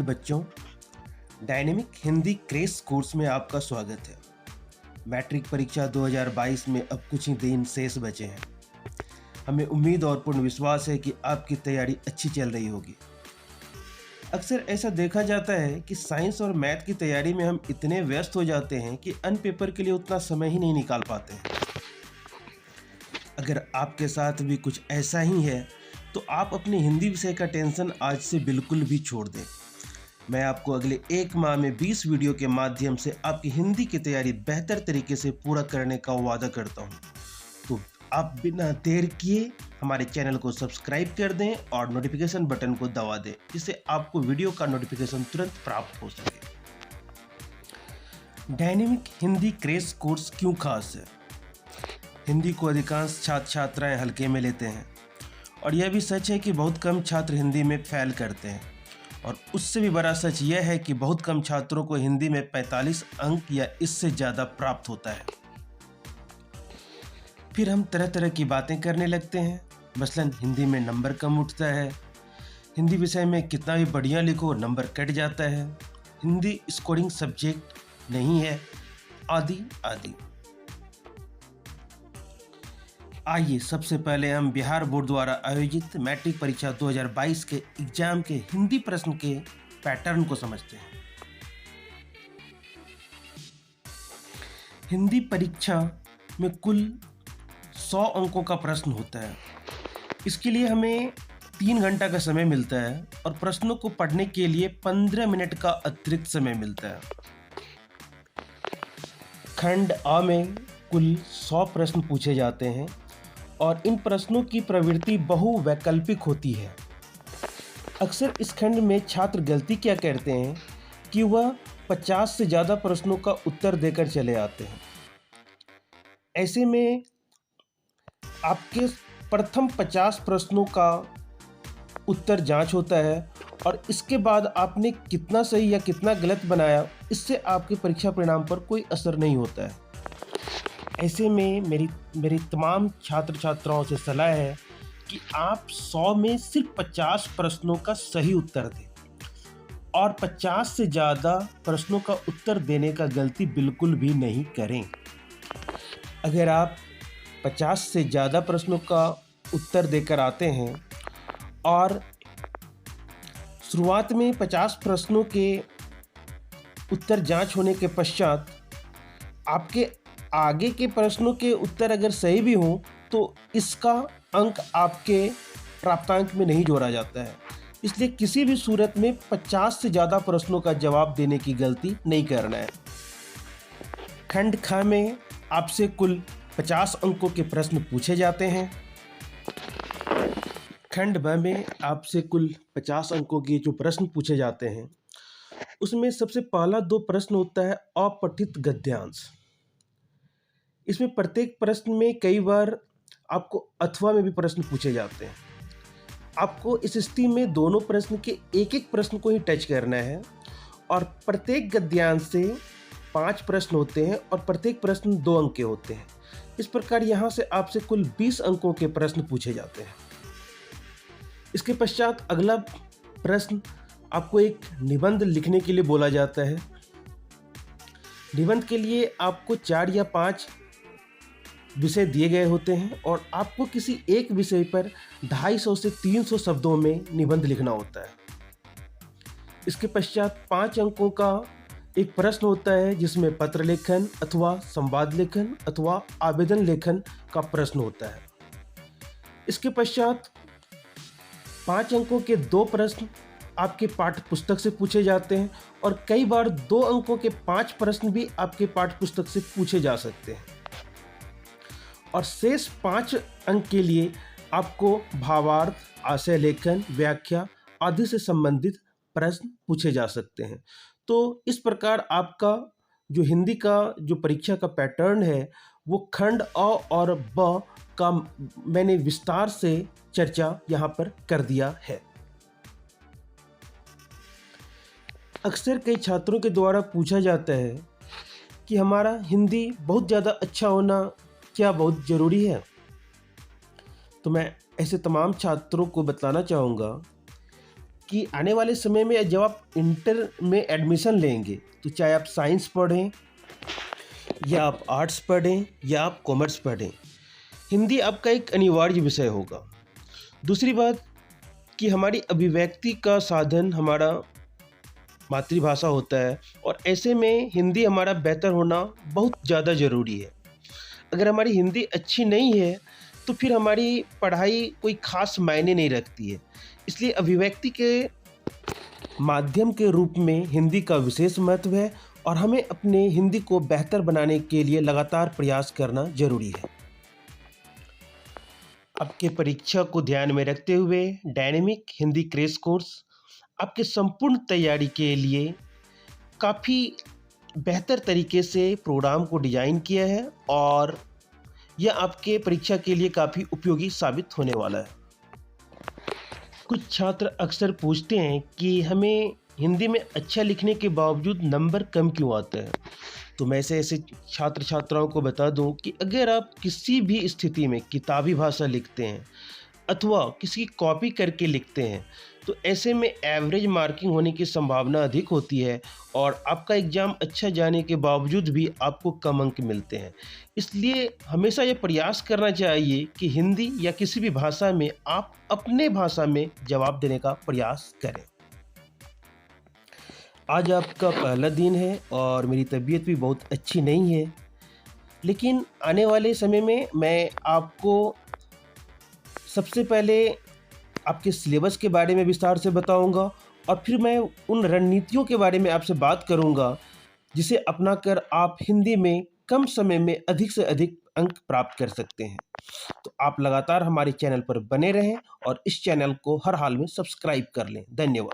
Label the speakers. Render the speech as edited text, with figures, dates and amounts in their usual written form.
Speaker 1: बच्चों, dynamic Hindi crash course में आपका स्वागत है। मैट्रिक परीक्षा 2022 में अब कुछ ही दिन शेष बचे हैं। हमें उम्मीद और पूर्ण विश्वास है कि आपकी तैयारी अच्छी चल रही होगी। अक्सर ऐसा देखा जाता है कि साइंस और मैथ की तैयारी में हम इतने व्यस्त हो जाते हैं कि अन्य पेपर के लिए उतना समय ही नहीं निकाल पाते हैं। अगर आपके साथ भी कुछ ऐसा ही है तो आप अपने हिंदी विषय का टेंशन आज से बिल्कुल भी छोड़ दें। मैं आपको अगले 1 माह में 20 वीडियो के माध्यम से आपकी हिंदी की तैयारी बेहतर तरीके से पूरा करने का वादा करता हूं। तो आप बिना देर किए हमारे चैनल को सब्सक्राइब कर दें और नोटिफिकेशन बटन को दबा दें, जिससे आपको वीडियो का नोटिफिकेशन तुरंत प्राप्त हो सके। डायनेमिक हिंदी क्रेश कोर्स क्यों खास है? हिंदी को अधिकांश छात्र छात्राएं हल्के में लेते हैं और यह भी सच है कि बहुत कम छात्र हिंदी में फेल करते हैं, और उससे भी बड़ा सच यह है कि बहुत कम छात्रों को हिंदी में 45 अंक या इससे ज़्यादा प्राप्त होता है। फिर हम तरह तरह की बातें करने लगते हैं, मसलन हिंदी में नंबर कम उठता है, हिंदी विषय में कितना भी बढ़िया लिखो नंबर कट जाता है, हिंदी स्कोरिंग सब्जेक्ट नहीं है, आदि आदि। आइए सबसे पहले हम बिहार बोर्ड द्वारा आयोजित मैट्रिक परीक्षा 2022 के एग्जाम के हिंदी प्रश्न के पैटर्न को समझते हैं। हिंदी परीक्षा में कुल 100 अंकों का प्रश्न होता है। इसके लिए हमें 3 घंटा का समय मिलता है और प्रश्नों को पढ़ने के लिए 15 मिनट का अतिरिक्त समय मिलता है। खंड अ में कुल 100 प्रश्न पूछे जाते हैं और इन प्रश्नों की प्रवृत्ति बहुवैकल्पिक होती है। अक्सर इस खंड में छात्र गलती क्या करते हैं कि वह 50 से ज़्यादा प्रश्नों का उत्तर देकर चले आते हैं। ऐसे में आपके प्रथम 50 प्रश्नों का उत्तर जांच होता है और इसके बाद आपने कितना सही या कितना गलत बनाया, इससे आपके परीक्षा परिणाम पर कोई असर नहीं होता है। ऐसे में मेरी तमाम छात्र छात्राओं से सलाह है कि आप 100 में सिर्फ 50 प्रश्नों का सही उत्तर दें और 50 से ज़्यादा प्रश्नों का उत्तर देने का गलती बिल्कुल भी नहीं करें। अगर आप 50 से ज़्यादा प्रश्नों का उत्तर देकर आते हैं और शुरुआत में 50 प्रश्नों के उत्तर जांच होने के पश्चात आपके आगे के प्रश्नों के उत्तर अगर सही भी हों तो इसका अंक आपके प्राप्तांक में नहीं जोड़ा जाता है। इसलिए किसी भी सूरत में 50 से ज़्यादा प्रश्नों का जवाब देने की गलती नहीं करना है। खंड ख में आपसे कुल 50 अंकों के प्रश्न पूछे जाते हैं। खंड ब में आपसे कुल 50 अंकों के जो प्रश्न पूछे जाते हैं उसमें सबसे पहला 2 प्रश्न होता है अपठित गद्यांश। इसमें प्रत्येक प्रश्न में कई बार आपको अथवा में भी प्रश्न पूछे जाते हैं। आपको इस स्थिति में दोनों प्रश्न के एक एक प्रश्न को ही टच करना है और प्रत्येक गद्यांश से 5 प्रश्न होते हैं और प्रत्येक प्रश्न 2 अंक के होते हैं। इस प्रकार यहाँ से आपसे कुल 20 अंकों के प्रश्न पूछे जाते हैं। इसके पश्चात अगला प्रश्न आपको एक निबंध लिखने के लिए बोला जाता है। निबंध के लिए आपको 4 या 5 विषय दिए गए होते हैं और आपको किसी एक विषय पर 250 से 300 शब्दों में निबंध लिखना होता है। इसके पश्चात 5 अंकों का एक प्रश्न होता है जिसमें पत्र लेखन अथवा संवाद लेखन अथवा आवेदन लेखन का प्रश्न होता है। इसके पश्चात 5 अंकों के 2 प्रश्न आपके पाठ्य पुस्तक से पूछे जाते हैं और कई बार 2 अंकों के 5 प्रश्न भी आपके पाठ्य पुस्तक से पूछे जा सकते हैं। और शेष 5 अंक के लिए आपको भावार्थ, आशय लेखन, व्याख्या आदि से संबंधित प्रश्न पूछे जा सकते हैं। तो इस प्रकार आपका जो हिंदी का जो परीक्षा का पैटर्न है वो खंड अ और ब का मैंने विस्तार से चर्चा यहाँ पर कर दिया है। अक्सर कई छात्रों के द्वारा पूछा जाता है कि हमारा हिंदी बहुत ज़्यादा अच्छा होना क्या बहुत ज़रूरी है? तो मैं ऐसे तमाम छात्रों को बताना चाहूँगा कि आने वाले समय में जब आप इंटर में एडमिशन लेंगे, तो चाहे आप साइंस पढ़ें या आप आर्ट्स पढ़ें या आप कॉमर्स पढ़ें, हिंदी आपका एक अनिवार्य विषय होगा। दूसरी बात कि हमारी अभिव्यक्ति का साधन हमारा मातृभाषा होता है, और ऐसे में हिंदी हमारा बेहतर होना बहुत ज़्यादा ज़रूरी है। अगर हमारी हिंदी अच्छी नहीं है, तो फिर हमारी पढ़ाई कोई ख़ास मायने नहीं रखती है। इसलिए अभिव्यक्ति के माध्यम के रूप में हिंदी का विशेष महत्व है, और हमें अपने हिंदी को बेहतर बनाने के लिए लगातार प्रयास करना ज़रूरी है। आपके परीक्षा को ध्यान में रखते हुए डायनेमिक हिंदी क्रैश कोर्स आपके संपूर्ण तैयारी के लिए काफ़ी बेहतर तरीके से प्रोग्राम को डिज़ाइन किया है, और यह आपके परीक्षा के लिए काफ़ी उपयोगी साबित होने वाला है। कुछ छात्र अक्सर पूछते हैं कि हमें हिंदी में अच्छा लिखने के बावजूद नंबर कम क्यों आते हैं। तो मैं ऐसे छात्र छात्राओं को बता दूं कि अगर आप किसी भी स्थिति में किताबी भाषा लिखते हैं अथवा किसी की कॉपी करके लिखते हैं, तो ऐसे में एवरेज मार्किंग होने की संभावना अधिक होती है, और आपका एग्ज़ाम अच्छा जाने के बावजूद भी आपको कम अंक मिलते हैं। इसलिए हमेशा ये प्रयास करना चाहिए कि हिंदी या किसी भी भाषा में आप अपने भाषा में जवाब देने का प्रयास करें। आज आपका पहला दिन है और मेरी तबीयत भी बहुत अच्छी नहीं है, लेकिन आने वाले समय में मैं आपको सबसे पहले आपके सिलेबस के बारे में विस्तार से बताऊंगा, और फिर मैं उन रणनीतियों के बारे में आपसे बात करूंगा जिसे अपनाकर आप हिंदी में कम समय में अधिक से अधिक अंक प्राप्त कर सकते हैं। तो आप लगातार हमारे चैनल पर बने रहें और इस चैनल को हर हाल में सब्सक्राइब कर लें। धन्यवाद।